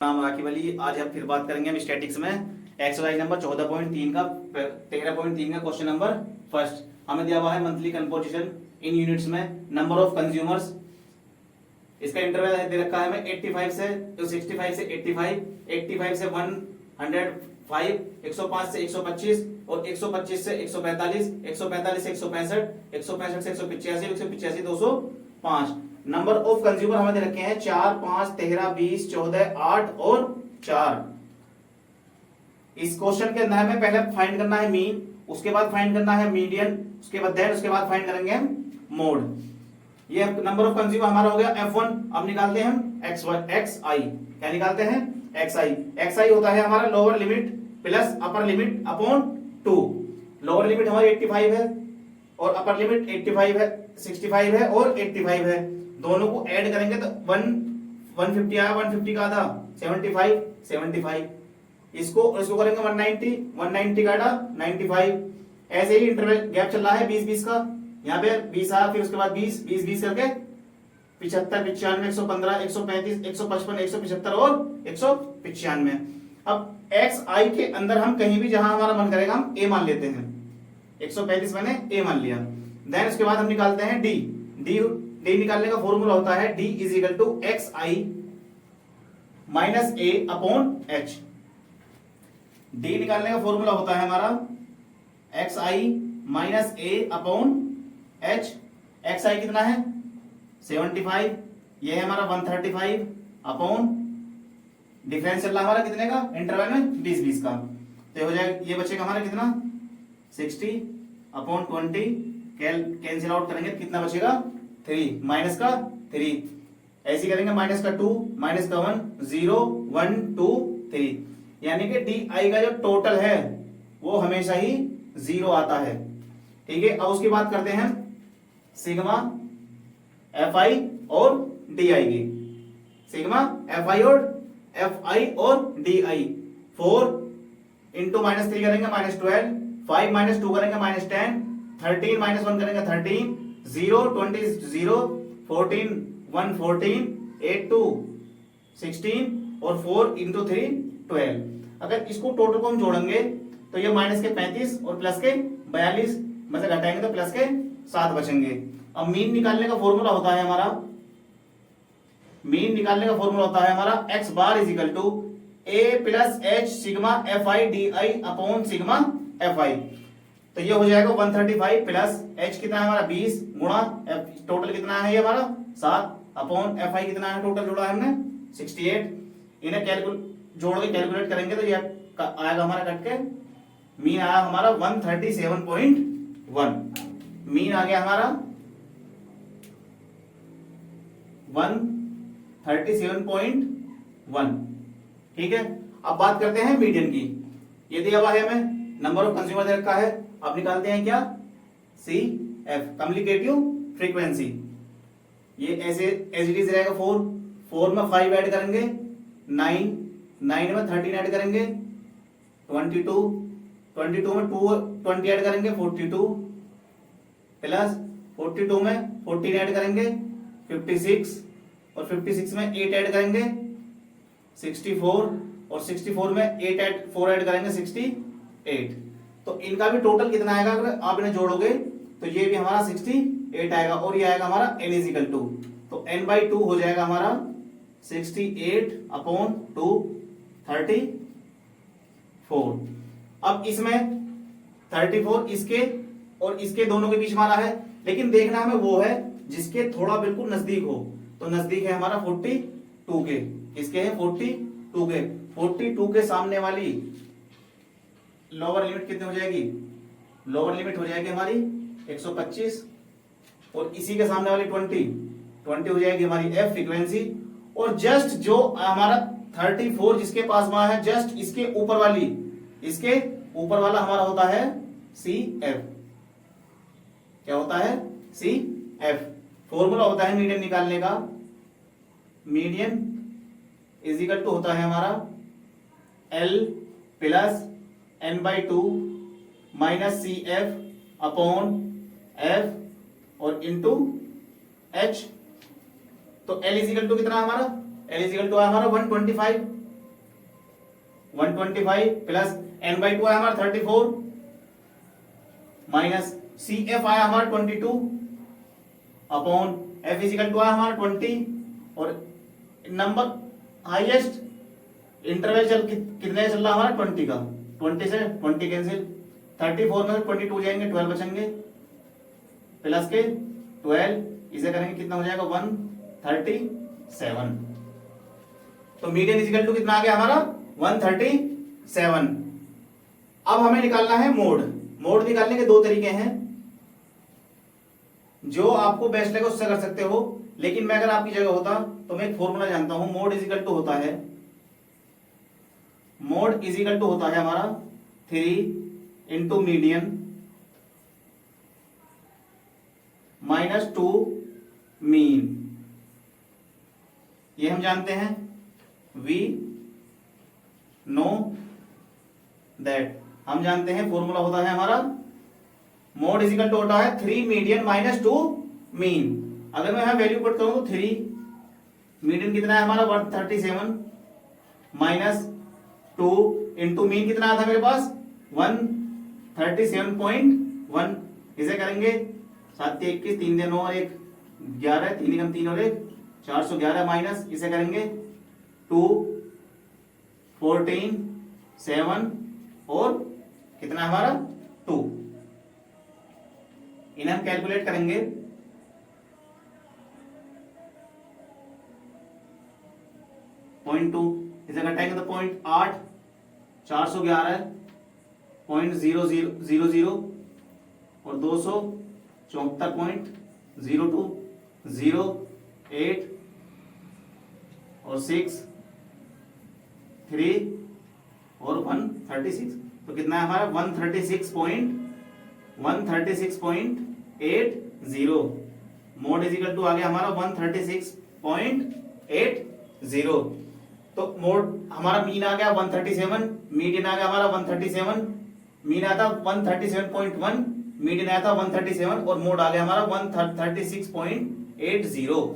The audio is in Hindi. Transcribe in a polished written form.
नाम राखी वाली। आज हम फिर बात करेंगे हम स्टैटिक्स में एक्सरसाइज नंबर 14.3 का 13.3 का क्वेश्चन नंबर फर्स्ट। हमें दिया हुआ है मंथली कंपोजिशन इन यूनिट्स में नंबर ऑफ कंज्यूमर्स। इसका इंटरवल दे रखा है हमें 85 से तो 65 से 85, 85 से 105, 105 से 125 और 125 से 145, 145 से 165, 165 से 185, 185 205। नंबर ऑफ कंज्यूमर हमें दे रखे हैं 4, 5, 13, 20, 14, 8 और 4। इस क्वेश्चन के अंदर हमें पहले फाइंड करना है मीन, उसके बाद फाइंड करना है मीडियन, उसके बाद फाइंड करेंगे हम मोड। ये नंबर ऑफ कंज्यूमर हमारा हो गया F1। अब निकालते हैं हम XI। क्या निकालते हैं? XI होता है हमारा lower limit plus upper limit upon 2। Lower limit हमारी 85 है और अपर लिमिट 85 है, 65 है और 85 है। दोनों को ऐड करेंगे तो 150 आया, 150 का आधा 75। इसको करेंगे 190 का आधा 95। ऐसे ही इंटरवल गैप चल रहा है 20 का। यहाँ पे 20 आया, फिर उसके बाद 20 करके 75, 95, 115, 135, 155, 175 और 195। अब XI के अंदर हम कहीं भी जहां हमारा मन करेगा हम A मान लेते हैं। 135 मैंने A मान लिया। देन उसके बाद हम निकालते हैं D निकालने का फॉर्मूला होता है D is equal to XI minus A upon H। D निकालने का फॉर्मूला होता है हमारा XI minus A upon H। XI कितना है? 75। ये है हमारा 135 अपॉन डिफरेंस चल रहा हमारा कितने का? इंटरवल में 20 का। तो हो जाएगा, ये बचेगा हमारा कितना? 60 अपॉन 20। कैंसिल आउट करेंगे कितना बचेगा? 3 माइनस का 3। ऐसे करेंगे माइनस का 2 माइनस का 1 0 1 2 3। यानी कि DI का जो टोटल है वो हमेशा ही 0 आता है। ठीक है, अब उसकी बात करते हैं सिग्मा FI और DI की। सिग्मा FI और DI 4 इंटू माइनस 3 करेंगे -12, 5 माइनस 2 करेंगे -10, 13 माइनस 1 करेंगे 13, 0 20 0, 14 1 14, 8 2 16 और 4 इंटू 3 12। अगर इसको टोटल को हम जोड़ेंगे तो ये माइनस के 35 और प्लस के 42 में से घटाएंगे तो प्लस के 7 बचेंगे। अब मीन निकालने का फॉर्मूला होता है हमारा x bar is equal to a plus h sigma FI DI upon sigma FI। तो ये हो जाएगा 135 प्लस h कितना है हमारा 20 गुणा टोटल कितना है ये हमारा 7 अपॉन FI कितना है टोटल जोड़ा है हमने 68। इन्हें जोड़ के कैलकुलेट करेंगे तो ये आएगा हमारा कट के मीन आया हमारा 137.1। मीन आ गया हमारा 137.1। ठीक है, अब बात करते हैं मीडियन की। ये दिया हुआ है हमें नंबर ऑफ कंज्यूमर दे रखा है। अब निकालते हैं क्या? CF communicative frequency. ये ऐसे एज इट इज रहेगा 4 में 5 ऐड करेंगे 9 में 13 ऐड करेंगे 22 में 20 ऐड करेंगे 42 प्लस 42 में 14 ऐड करेंगे 56 और 56 में 8 ऐड करेंगे 64 और 64 में 4 ऐड करेंगे 68। तो इनका भी टोटल कितना आएगा अगर आप इन्हें जोड़ोगे तो ये भी हमारा 68 आएगा और ये आएगा हमारा n इज इक्वल टू, तो n/2 हो जाएगा हमारा 68 अपॉन 2 34। अब इसमें 34 इसके और इसके दोनों के बीच मारा है, लेकिन देखना हमें वो है जिसके थोड़ा बिल्कुल नजदीक हो। तो नजदीक है हमारा 42 के। किसके है? 42 के। 42 के सामने वाली लोअर लिमिट कितनी हो जाएगी? लोअर लिमिट हो जाएगी हमारी 125 और इसी के सामने वाली 20 हो जाएगी हमारी F फ्रीक्वेंसी। और जस्ट जो हमारा 34 जिसके पास वहां है जस्ट इसके ऊपर वाला हमारा होता है CF। क्या होता है? CF। फॉर्मूला होता है मीडियन निकालने का। मीडियन इज इक्वल टू होता है हमारा L plus n/2 minus CF upon F और इंटू H। तो L इज इक्वल टू कितना हमारा? L इज इक्वल टू हमारा 125 125 प्लस n बाई टू आया हमारा 34 माइनस सी एफ आया हमारा 22 अपॉन एफ इजिकल टू आया हमारा 20 और नंबर हाईएस्ट इंटरवल कितने चल रहा हमारा 20 का, 20 से 20 कैंसिल, 34 में 22 जाएंगे 12 बचेंगे प्लस के 12 इसे करेंगे कितना हो जाएगा 137। तो मीडियन इजिकल टू कितना आ गया हमारा 137। अब हमें निकालना है मोड। मोड निकालने के दो तरीके हैं, जो आपको बेस्ट लगे उससे कर सकते हो, लेकिन मैं अगर आपकी जगह होता तो मैं एक फॉर्मूला जानता हूं। मोड इजिकल टू होता है, मोड इजिकल टू होता है हमारा 3 इंटू मीडियन माइनस 2 मीन। ये हम जानते हैं, वी नो दैट, हम जानते हैं फॉर्मूला होता है हमारा मोड इजिकल टू होता है 3 मीडियन माइनस 2 मीन। अगर मैं यहां वैल्यू पुट करूं तो 3 मीडियन कितना है हमारा 137 माइनस 2 इंटू मीन कितना था मेरे पास 137.1। इसे करेंगे 7 21 3 9 और 1 11 3 कम 3 और 1 411 माइनस इसे करेंगे 2 14 7 और कितना हमारा 2। इन्हें हम कैलकुलेट करेंगे, पॉइंट 2 इसे घटाएंगे तो 0.8 411.0000 और 274.02 0 8 और 6 3 और 136। तो कितना है हमारा 136.80। मोड इजिकल टू आ गया हमारा 136.80। तो मोड हमारा मीन आ गया 137, मीडियन आ गया हमारा 137, मीन आया था 137.1, मीडियन आया था 137 और मोड आ गया हमारा 136.80।